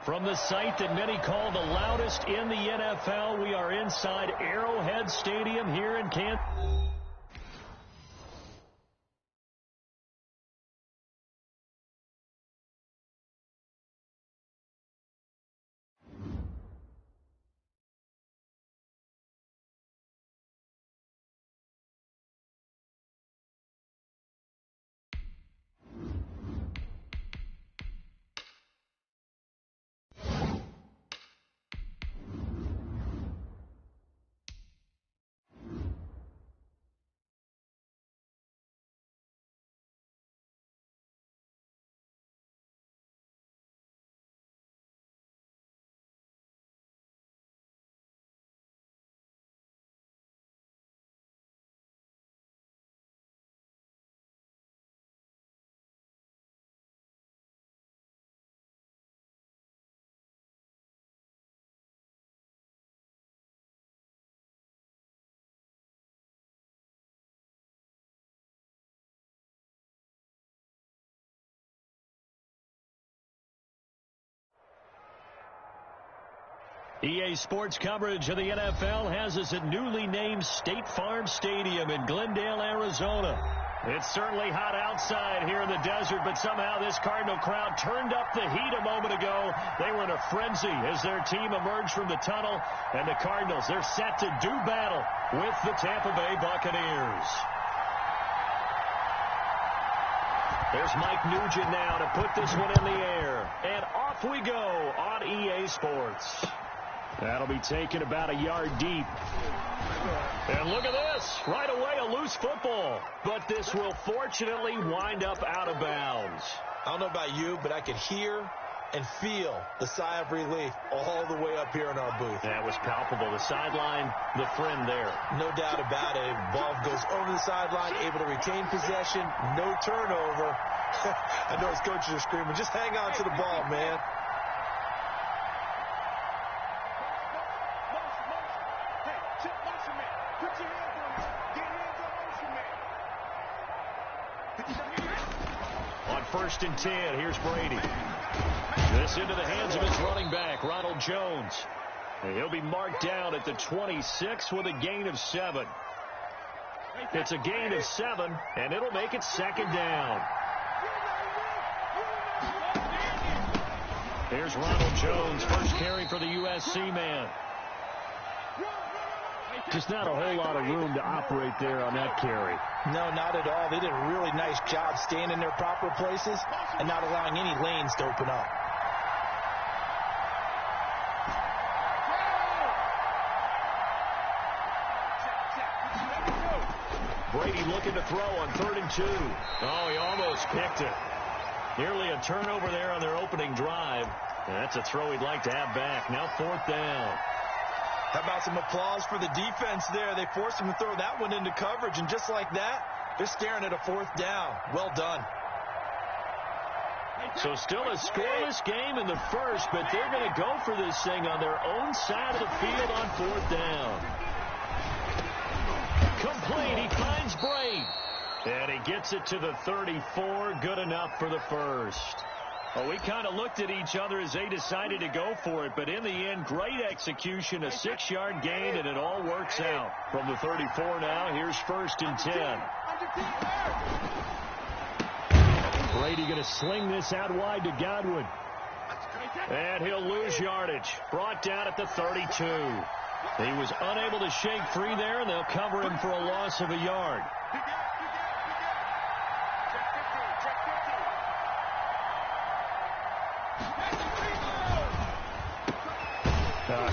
From the site that many call the loudest in the NFL, we are inside Arrowhead Stadium here in Kansas. EA Sports coverage of the NFL has us at newly named State Farm Stadium in Glendale, Arizona. It's certainly hot outside here in the desert, but somehow this Cardinal crowd turned up the heat a moment ago. They were in a frenzy as their team emerged from the tunnel, and the Cardinals, they're set to do battle with the Tampa Bay Buccaneers. There's Mike Nugent now to put this one in the air, and off we go on EA Sports. That'll be taken about a yard deep. And look at this. Right away, a loose football. But this will fortunately wind up out of bounds. I don't know about you, but I could hear and feel the sigh of relief all the way up here in our booth. That was palpable. The sideline, the friend there. No doubt about it. Ball goes over the sideline, able to retain possession, no turnover. I know his coaches are screaming, just hang on to the ball, man. On 1st and 10, here's Brady. This into the hands of his running back, Ronald Jones. And he'll be marked down at the 26 with a gain of 7. It's a gain of 7, and it'll make it 2nd down. Here's Ronald Jones, first carry for the USC man. Just not a whole lot of room to operate there on that carry. No, not at all. They did a really nice job staying in their proper places and not allowing any lanes to open up. Brady looking to throw on 3rd and 2. Oh, he almost picked it. Nearly a turnover there on their opening drive. And that's a throw he'd like to have back. Now 4th down. How about some applause for the defense there? They forced him to throw that one into coverage, and just like that, they're staring at a 4th down. Well done. So still a scoreless game in the first, but they're going to go for this thing on their own side of the field on 4th down. Complete. He finds Braid. And he gets it to the 34. Good enough for the first. Well, we kind of looked at each other as they decided to go for it, but in the end, great execution, a 6-yard gain, and it all works out. From the 34 now, here's 1st and 10. Brady going to sling this out wide to Godwin. And he'll lose yardage. Brought down at the 32. He was unable to shake free there, and they'll cover him for a loss of a yard.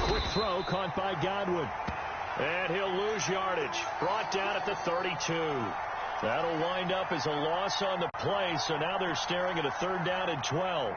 Quick throw caught by Godwin. And he'll lose yardage. Brought down at the 32. That'll wind up as a loss on the play, so now they're staring at a 3rd down and 12.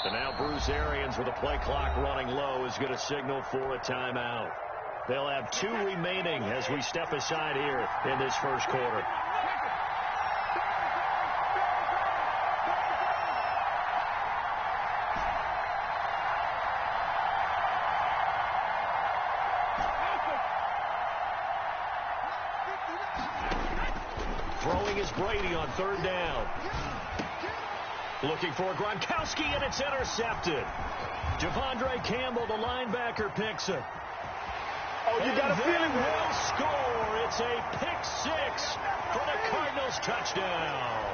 And now Bruce Arians with a play clock running low is going to signal for a timeout. They'll have 2 remaining as we step aside here in this first quarter. Throwing is Brady on 3rd down. Looking for Gronkowski, and it's intercepted. Devondre Campbell, the linebacker, picks it. Oh, you got a feeling will score. It's a pick 6 for the Cardinals touchdown.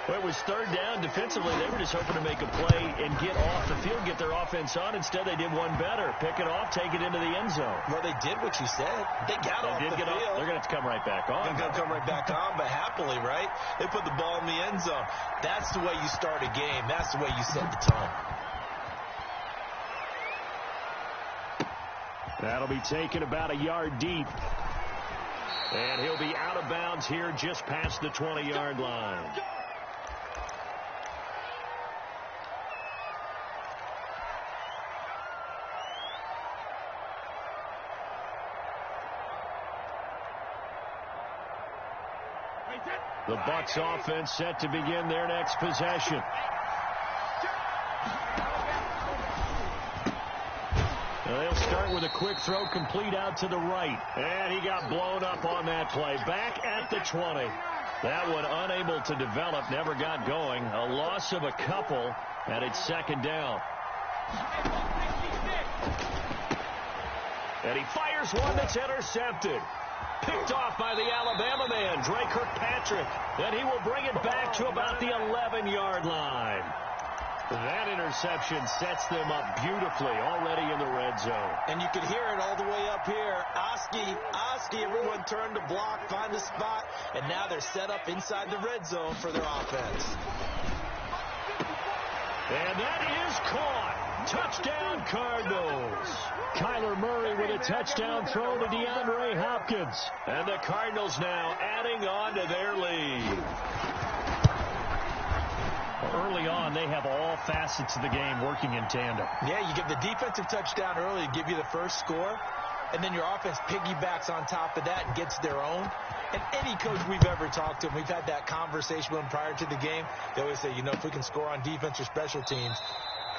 Well, it was 3rd down. Defensively, they were just hoping to make a play and get off the field, get their offense on. Instead, they did one better. Pick it off, take it into the end zone. Well, they did what you said. They got off the field. They're going to have to come right back on. They're going to come right back on, but happily, right? They put the ball in the end zone. That's the way you start a game. That's the way you set the tone. That'll be taken about a yard deep. And he'll be out of bounds here just past the 20-yard line. The Bucs offense set to begin their next possession. They'll start with a quick throw complete out to the right. And he got blown up on that play. Back at the 20. That one unable to develop, never got going. A loss of a couple, and it's 2nd down. And he fires one that's intercepted. Picked off by the Alabama man, Dre Kirkpatrick. And he will bring it back to about the 11-yard line. That interception sets them up beautifully already in the red zone. And you can hear it all the way up here. Oski, everyone turned to block, find the spot, and now they're set up inside the red zone for their offense. And that is caught. Touchdown, Cardinals. Kyler Murray with a touchdown throw to DeAndre Hopkins. And the Cardinals now adding on to their lead. Early on, they have all facets of the game working in tandem. Yeah, you give the defensive touchdown early, give you the first score, and then your offense piggybacks on top of that and gets their own. And any coach we've ever talked to, and we've had that conversation with them prior to the game, they always say, you know, if we can score on defense or special teams,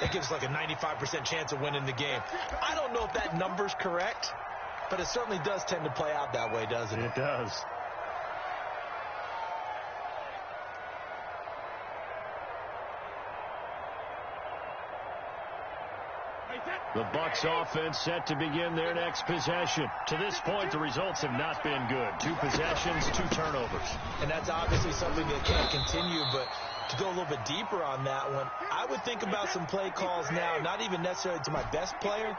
that gives us like a 95% chance of winning the game. I don't know if that number's correct, but it certainly does tend to play out that way, doesn't it? It does. The Bucs offense set to begin their next possession. To this point, the results have not been good. 2 possessions, 2 turnovers. And that's obviously something that can't continue, but to go a little bit deeper on that one, I would think about some play calls now, not even necessarily to my best player,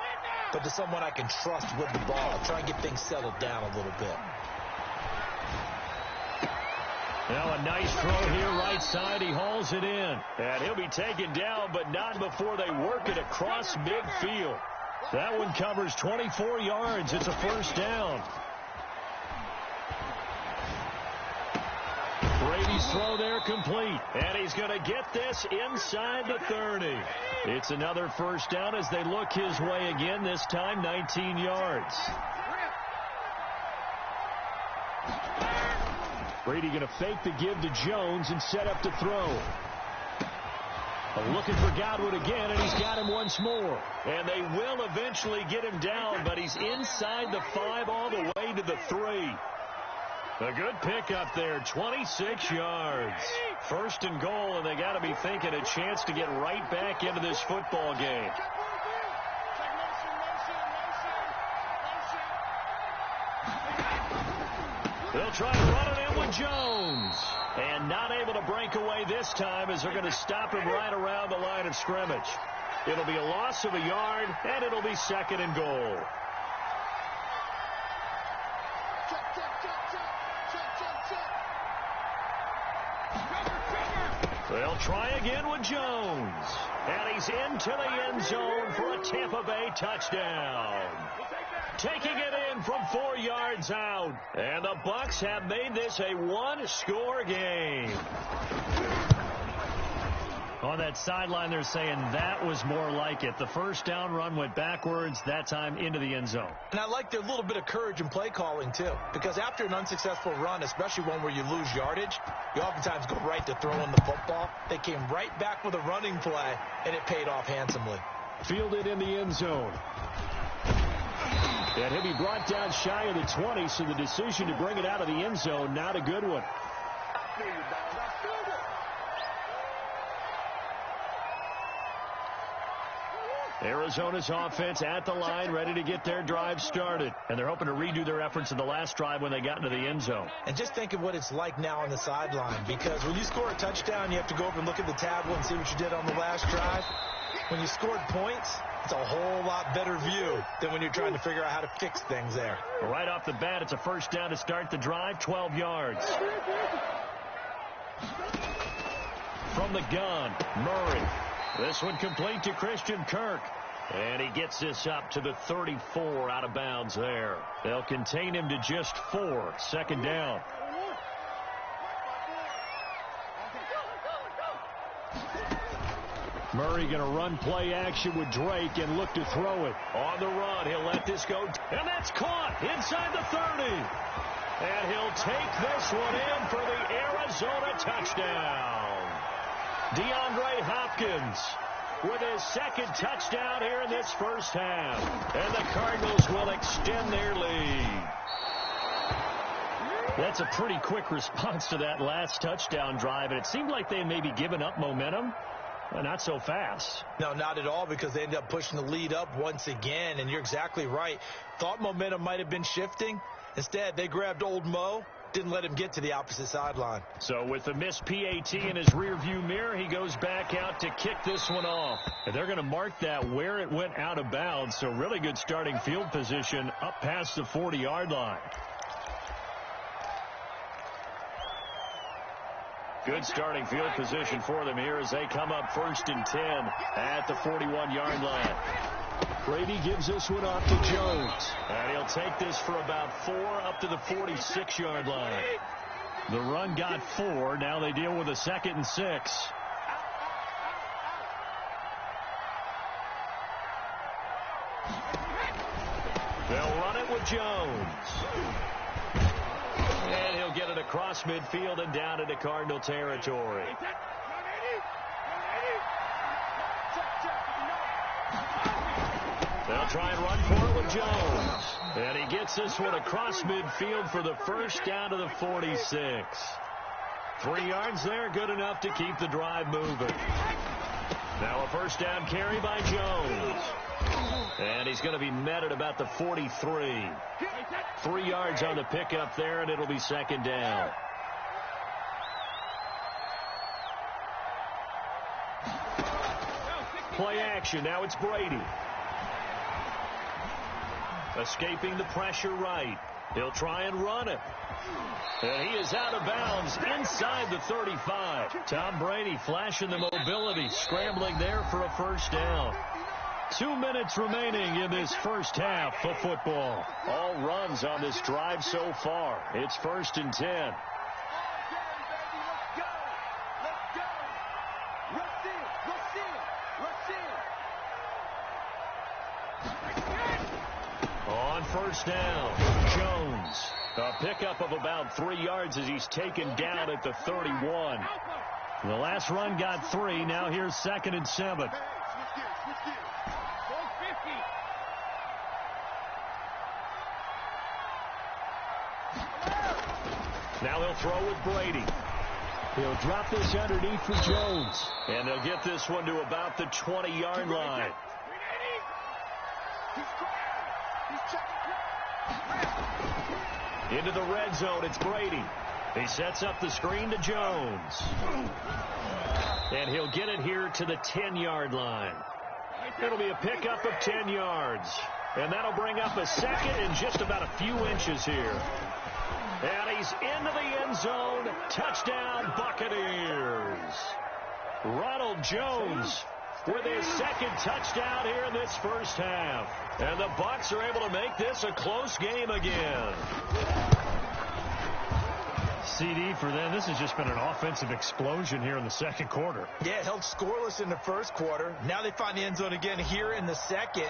but to someone I can trust with the ball. Try and get things settled down a little bit. Now a nice throw here right side. He hauls it in. And he'll be taken down, but not before they work it across midfield. That one covers 24 yards. It's a 1st down. Brady's throw there complete. And he's going to get this inside the 30. It's another 1st down as they look his way again, this time 19 yards. Brady going to fake the give to Jones and set up to throw. Looking for Godwin again, and he's got him once more. And they will eventually get him down, but he's inside the 5 all the way to the 3. A good pickup there, 26 yards. 1st and goal, and they got to be thinking a chance to get right back into this football game. They'll try to run it in with Jones. And not able to break away this time as they're going to stop him right around the line of scrimmage. It'll be a loss of a yard, and it'll be 2nd and goal. They'll try again with Jones. And he's into the end zone for a Tampa Bay touchdown. Taking it in from 4 yards out. And the Bucs have made this a 1-score game. On that sideline, they're saying that was more like it. The first down run went backwards, that time into the end zone. And I like their little bit of courage in play calling, too. Because after an unsuccessful run, especially one where you lose yardage, you oftentimes go right to throwing the football. They came right back with a running play, and it paid off handsomely. Fielded in the end zone. And he'll be brought down shy of the 20, so the decision to bring it out of the end zone, not a good one. Arizona's offense at the line, ready to get their drive started. And they're hoping to redo their efforts in the last drive when they got into the end zone. And just think of what it's like now on the sideline, because when you score a touchdown, you have to go over and look at the tablet and see what you did on the last drive. When you scored points, it's a whole lot better view than when you're trying to figure out how to fix things there. Right off the bat, it's a first down to start the drive, 12 yards. From the gun, Murray. This one complete to Christian Kirk. And he gets this up to the 34 out of bounds there. They'll contain him to just 4. Second down. Murray going to run play action with Drake and look to throw it. On the run, he'll let this go. And that's caught inside the 30. And he'll take this one in for the Arizona touchdown. DeAndre Hopkins with his second touchdown here in this first half. And the Cardinals will extend their lead. That's a pretty quick response to that last touchdown drive. And it seemed like they may be giving up momentum. Well, not so fast. No, not at all, because they ended up pushing the lead up once again. And you're exactly right. Thought momentum might have been shifting. Instead, they grabbed old Mo. Didn't let him get to the opposite sideline. So with the missed PAT in his rearview mirror, he goes back out to kick this one off. And they're going to mark that where it went out of bounds. So really good starting field position up past the 40-yard line. Good starting field position for them here as they come up 1st and 10 at the 41-yard line. Brady gives this one off to Jones. And he'll take this for about 4 up to the 46-yard line. The run got 4. Now they deal with a 2nd and 6. They'll run it with Jones. And he'll get it across midfield and down into Cardinal territory. They'll try and run for it with Jones. And he gets this one across midfield for the first down to the 46. 3 yards there, good enough to keep the drive moving. Now a first down carry by Jones. And he's going to be met at about the 43. 3 yards on the pickup there, and it'll be 2nd down. Play action. Now it's Brady. Escaping the pressure right. He'll try and run it. And he is out of bounds inside the 35. Tom Brady flashing the mobility, scrambling there for a first down. 2 minutes remaining in this first half of football. All runs on this drive so far. It's 1st and 10. On first down, Jones. A pickup of about 3 yards as he's taken down at the 31. The last run got 3. Now here's 2nd and 7. Now they'll throw with Brady. He'll drop this underneath for Jones. And they'll get this one to about the 20-yard line. Into the red zone, it's Brady. He sets up the screen to Jones. And he'll get it here to the 10-yard line. It'll be a pickup of 10 yards. And that'll bring up a second in just about a few inches here. And he's into the end zone. Touchdown, Buccaneers. Ronald Jones with his second touchdown here in this first half. And the Bucs are able to make this a close game again. CD for them. This has just been an offensive explosion here in the second quarter. Yeah, held scoreless in the first quarter. Now they find the end zone again here in the second.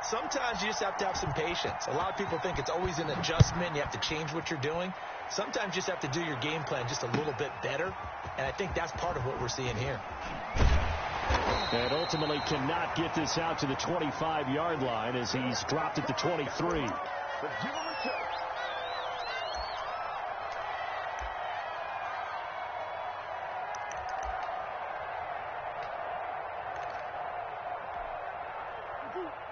Sometimes you just have to have some patience. A lot of people think it's always an adjustment. You have to change what you're doing. Sometimes you just have to do your game plan just a little bit better. And I think that's part of what we're seeing here. And ultimately cannot get this out to the 25-yard line as he's dropped at the 23.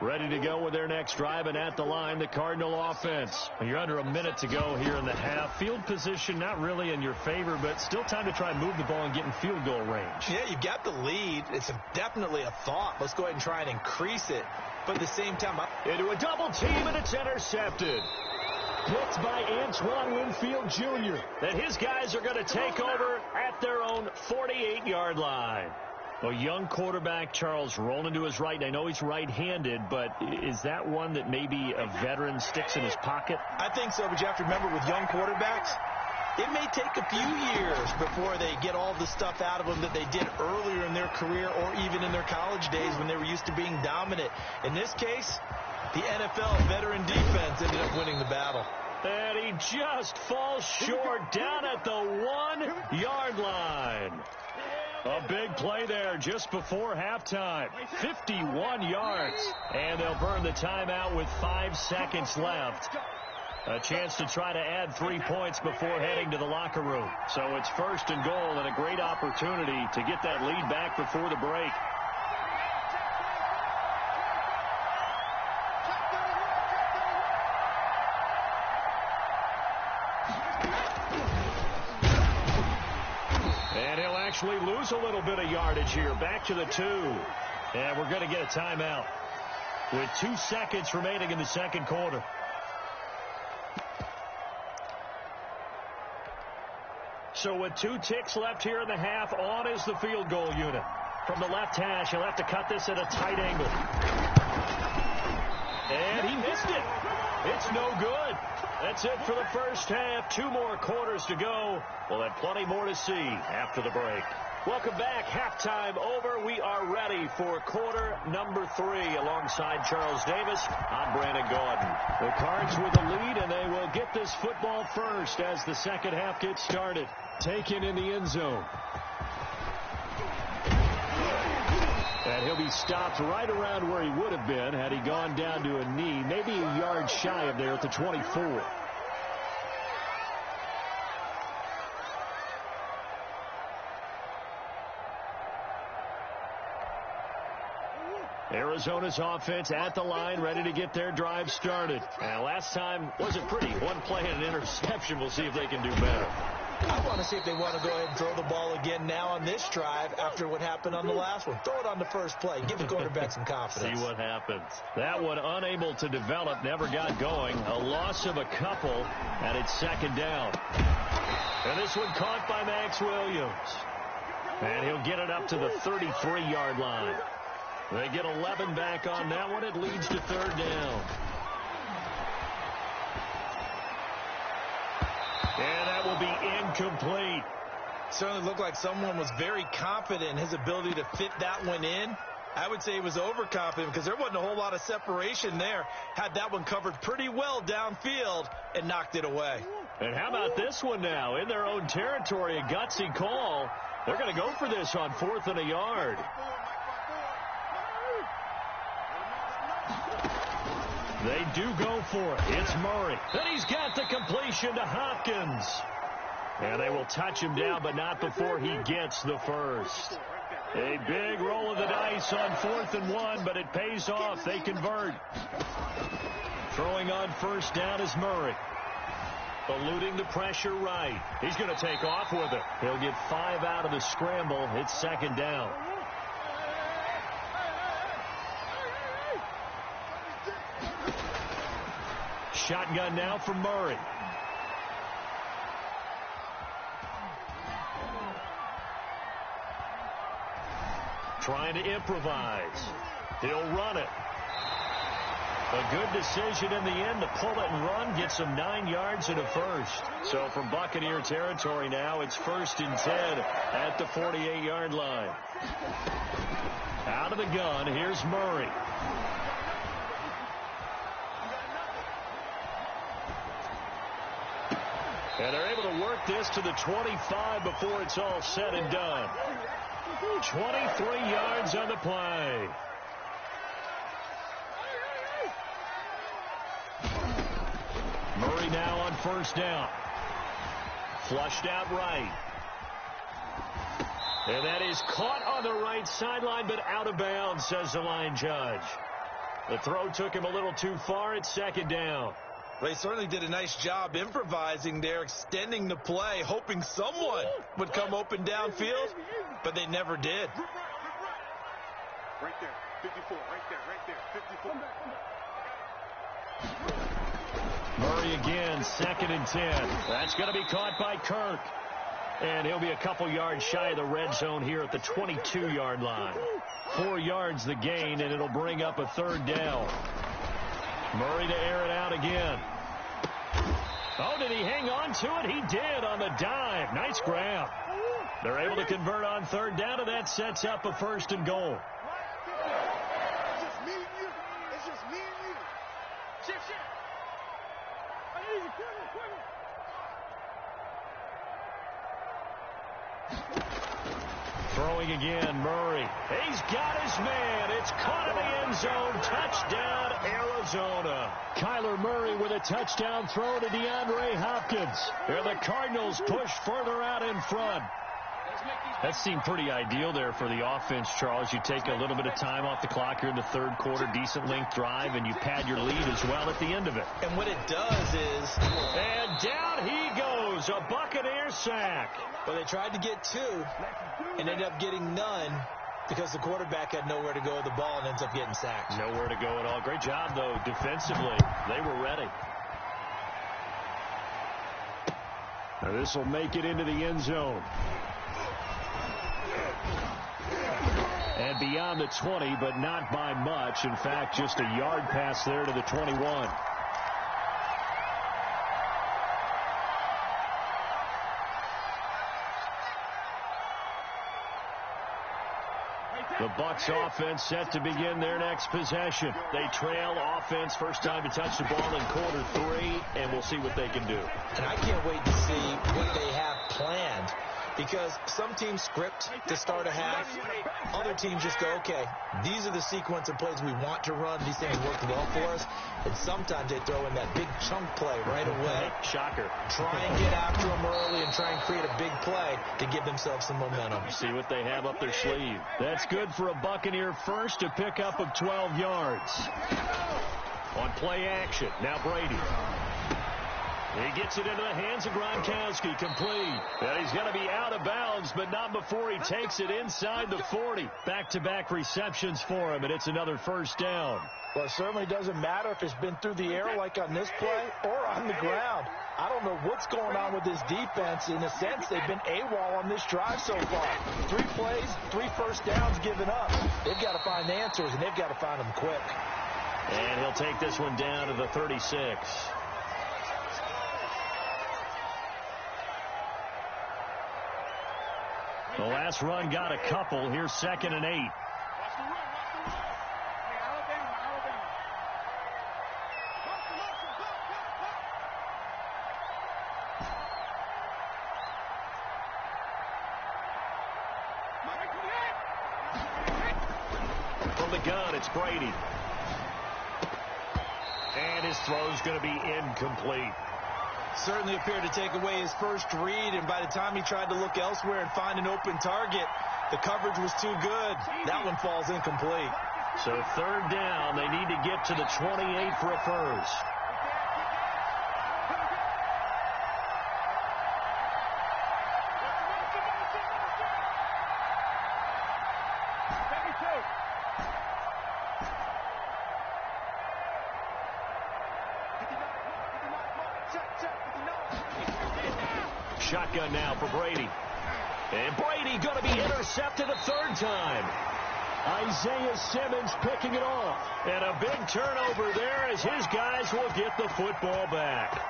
Ready to go with their next drive, and at the line, the Cardinal offense. You're under a minute to go here in the half. Field position not really in your favor, but still time to try and move the ball and get in field goal range. Yeah, you've got the lead. It's definitely a thought. Let's go ahead and try and increase it. But at the same time, into a double team, and it's intercepted. Picked by Antoine Winfield Jr. And his guys are going to take over at their own 48-yard line. A young quarterback, Charles, rolling to his right. I know he's right-handed, but is that one that maybe a veteran sticks in his pocket? I think so, but you have to remember with young quarterbacks, it may take a few years before they get all the stuff out of them that they did earlier in their career or even in their college days when they were used to being dominant. In this case, the NFL veteran defense ended up winning the battle. And he just falls short down at the 1-yard line. A big play there just before halftime. 51 yards. And they'll burn the timeout with 5 seconds left. A chance to try to add 3 points before heading to the locker room. So it's first and goal and a great opportunity to get that lead back before the break. Actually lose a little bit of yardage here. Back to the 2. And we're going to get a timeout with 2 seconds remaining in the second quarter. So with 2 ticks left here in the half, on is the field goal unit. From the left hash, he'll have to cut this at a tight angle. And he missed it. It's no good. That's it for the first half. 2 more quarters to go. We'll have plenty more to see after the break. Welcome back. Halftime over. We are ready for quarter number 3. Alongside Charles Davis, I'm Brandon Gordon. The Cards with a lead, and they will get this football first as the second half gets started. Taken in the end zone. And he'll be stopped right around where he would have been had he gone down to a knee, maybe a yard shy of there at the 24. Arizona's offense at the line, ready to get their drive started. And last time wasn't pretty. 1 play and an interception. We'll see if they can do better. I want to see if they want to go ahead and throw the ball again now on this drive after what happened on the last one. Throw it on the first play. Give the quarterback some confidence. See what happens. That one unable to develop, never got going. A loss of a couple, and it's second down. And this one caught by Max Williams. And he'll get it up to the 33-yard line. They get 11 back on that one. It leads to third down. And that will be incomplete. Certainly looked like someone was very confident in his ability to fit that one in. I would say he was overconfident because there wasn't a whole lot of separation there. Had that one covered pretty well downfield and knocked it away. And how about this one now? In their own territory, a gutsy call. They're going to go for this on 4th and a yard. They do go for it. It's Murray. And he's got the completion to Hopkins. And they will touch him down, but not before he gets the first. A big roll of the dice on 4th and 1, but it pays off. They convert. Throwing on first down is Murray. Eluding the pressure right. He's going to take off with it. He'll get 5 out of the scramble. It's second down. Shotgun now for Murray. Trying to improvise. He'll run it. A good decision in the end to pull it and run, get some 9 yards and a first. So from Buccaneer territory now, it's 1st and 10 at the 48-yard line. Out of the gun, here's Murray. And they're able to work this to the 25 before it's all said and done. 23 yards on the play. Murray now on 1st down. Flushed out right. And that is caught on the right sideline, but out of bounds, says the line judge. The throw took him a little too far. It's 2nd down. They certainly did a nice job improvising there, extending the play, hoping someone would come open downfield, but they never did. Right there, 54, right there, 54. Murray again, 2nd and 10. That's going to be caught by Kirk. And he'll be a couple yards shy of the red zone here at the 22-yard line. 4 yards the gain, and it'll bring up a 3rd down. Murray to air it out again. Oh, did he hang on to it? He did on the dive. Nice grab. They're able to convert on 3rd down, and that sets up a 1st and goal. It's just me and you. It's just me and you. Shift. I need you. Quiver. Throwing again, Murray. He's got his man. It's caught in the end zone. Touchdown, Arizona. Kyler Murray with a touchdown throw to DeAndre Hopkins. And the Cardinals push further out in front. That seemed pretty ideal there for the offense, Charles. You take a little bit of time off the clock here in the 3rd quarter, decent length drive, and you pad your lead as well at the end of it. And what it does is... And down he goes, a Buccaneer sack. Well, they tried to get 2 and ended up getting none because the quarterback had nowhere to go with the ball and ends up getting sacked. Nowhere to go at all. Great job, though, defensively. They were ready. Now this will make it into the end zone. And beyond the 20, but not by much. In fact, just a yard pass there to the 21. The Bucs offense set to begin their next possession. They trail offense, first time to touch the ball in quarter 3, and we'll see what they can do. And I can't wait to see what they have planned, because some teams script to start a half. Other teams just go, okay, these are the sequence of plays we want to run. These things work well for us. And sometimes they throw in that big chunk play right away. Shocker. Try and get after them early and try and create a big play to give themselves some momentum. See what they have up their sleeve. That's good for a Buccaneer first, a pickup of 12 yards. On play action, now Brady. He gets it into the hands of Gronkowski, complete. And he's going to be out of bounds, but not before he takes it inside the 40. Back-to-back receptions for him, and it's another 1st down. Well, it certainly doesn't matter if it's been through the air like on this play or on the ground. I don't know what's going on with this defense. In a sense, they've been AWOL on this drive so far. 3 plays, 3 first downs given up. They've got to find answers, and they've got to find them quick. And he'll take this one down to the 36. The last run got a couple. Here's 2nd and 8. From the gun, it's Brady. And his throw's going to be incomplete. Certainly appeared to take away his first read, and by the time he tried to look elsewhere and find an open target, the coverage was too good. That one falls incomplete. So 3rd down, they need to get to the 28 for a first. Shotgun now for Brady. And Brady going to be intercepted a 3rd time. Isaiah Simmons picking it off. And a big turnover there as his guys will get the football back.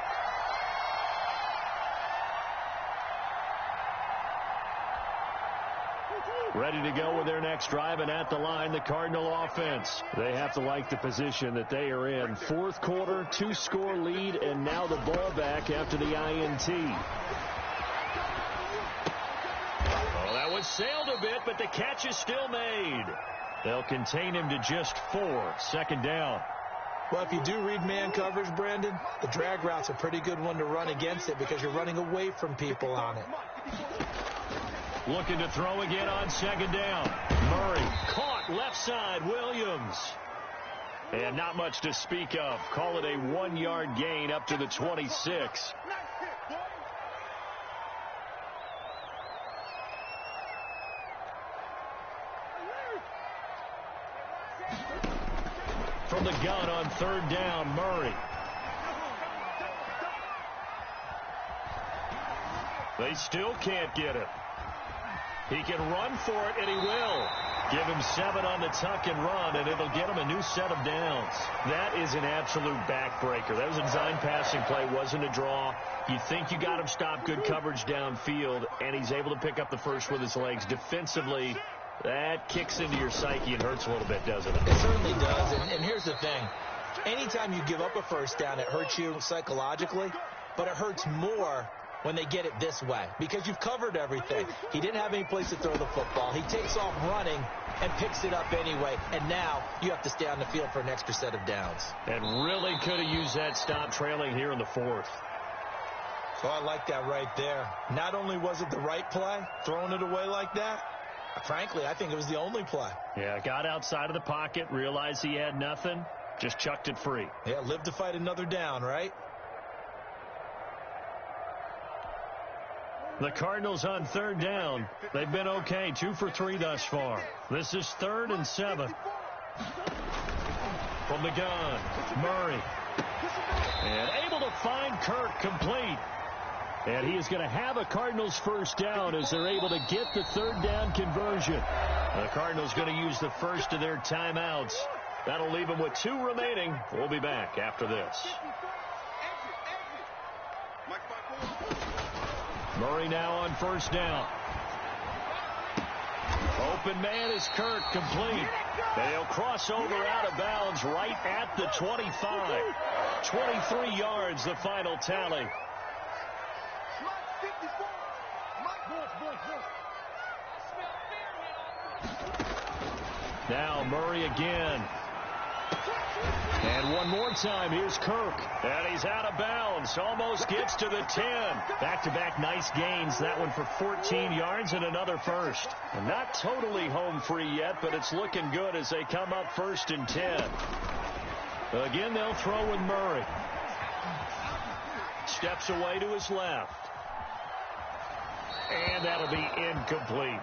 Ready to go with their next drive, and at the line, the Cardinal offense. They have to like the position that they are in. Fourth quarter, 2-score lead, and now the ball back after the INT. Oh, that was sailed a bit, but the catch is still made. They'll contain him to just 4. Second down. Well, if you do read man coverage, Brandon, the drag route's a pretty good one to run against it because you're running away from people on it. Looking to throw again on second down. Murray caught left side. Williams. And not much to speak of. Call it a 1-yard gain up to the 26. From the gun on third down, Murray. They still can't get him. He can run for it, and he will. Give him 7 on the tuck and run, and it'll get him a new set of downs. That is an absolute backbreaker. That was a design passing play, wasn't a draw. You think you got him stopped, good coverage downfield, and he's able to pick up the first with his legs. Defensively, that kicks into your psyche and hurts a little bit, doesn't it? It certainly does, and here's the thing. Anytime you give up a first down, it hurts you psychologically, but it hurts more when they get it this way, because you've covered everything. He didn't have any place to throw the football. He takes off running and picks it up anyway, and now you have to stay on the field for an extra set of downs. And really could have used that stop trailing here in the fourth. So I like that right there. Not only was it the right play, throwing it away like that, frankly, I think it was the only play. Yeah, got outside of the pocket, realized he had nothing, just chucked it free. Yeah, live to fight another down, right? The Cardinals on third down. They've been okay, 2 for 3 thus far. This is 3rd and 7. From the gun, Murray. And able to find Kirk complete. And he is going to have a Cardinals first down as they're able to get the third down conversion. The Cardinals going to use the first of their timeouts. That'll leave them with 2 remaining. We'll be back after this. Murray now on first down. Open man is Kirk, complete. They'll cross over out of bounds right at the 25. 23 yards, the final tally. Now Murray again. And one more time, here's Kirk. And he's out of bounds. Almost gets to the 10. Back-to-back nice gains. That one for 14 yards and another first. And not totally home free yet, but it's looking good as they come up 1st and 10. Again, they'll throw with Murray. Steps away to his left. And that'll be incomplete.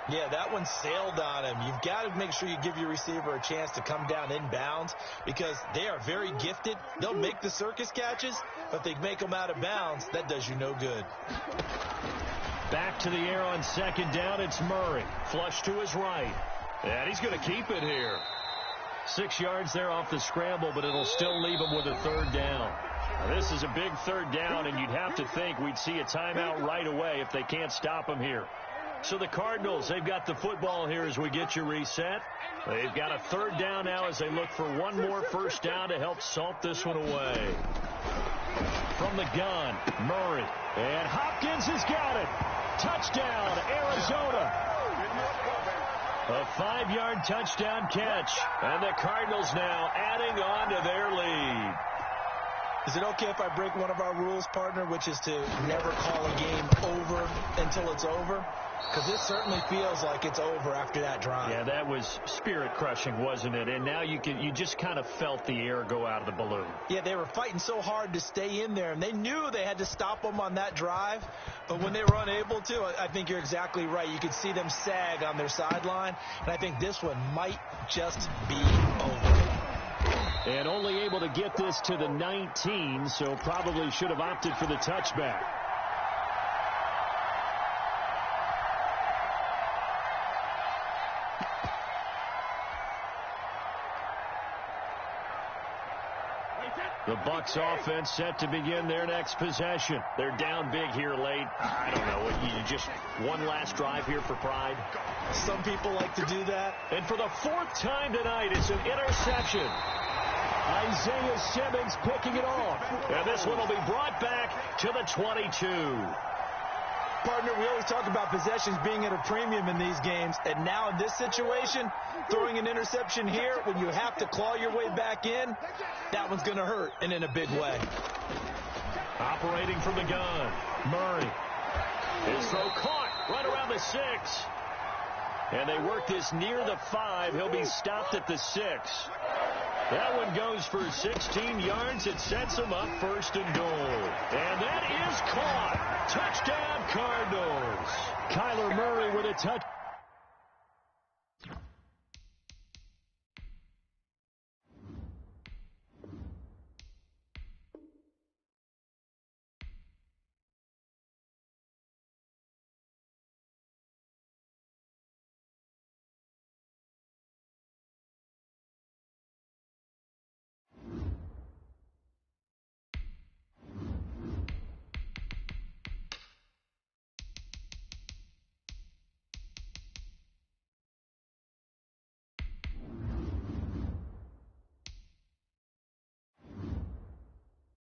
Yeah, that one sailed on him. You've got to make sure you give your receiver a chance to come down inbounds because they are very gifted. They'll make the circus catches, but if they make them out of bounds, that does you no good. Back to the air on second down, it's Murray. Flush to his right. And he's going to keep it here. 6 yards there off the scramble, but it'll still leave him with a third down. Now, this is a big third down, and you'd have to think we'd see a timeout right away if they can't stop him here. So the Cardinals, they've got the football here as we get you reset. They've got a third down now as they look for one more first down to help salt this one away. From the gun, Murray. And Hopkins has got it. Touchdown, Arizona. A 5-yard touchdown catch. And the Cardinals now adding on to their lead. Is it okay if I break one of our rules, partner, which is to never call a game over until it's over? Because it certainly feels like it's over after that drive. Yeah, that was spirit-crushing, wasn't it? And now you just kind of felt the air go out of the balloon. Yeah, they were fighting so hard to stay in there, and they knew they had to stop them on that drive. But when they were unable to, I think you're exactly right. You could see them sag on their sideline, and I think this one might just be over. And only able to get this to the 19, so probably should have opted for the touchback. The Bucs offense set to begin their next possession. They're down big here late. I don't know. You just one last drive here for pride. Some people like to do that. And for the 4th time tonight, it's an interception. Isaiah Simmons picking it off. And this one will be brought back to the 22. Partner, we always talk about possessions being at a premium in these games, and now in this situation, throwing an interception here when you have to claw your way back in, that one's going to hurt, and in a big way. Operating from the gun, Murray. His throw caught right around the 6. And they work this near the 5. He'll be stopped at the 6. That one goes for 16 yards. It sets him up 1st and goal. And that is caught. Touchdown, Cardinals. Kyler Murray with a touch.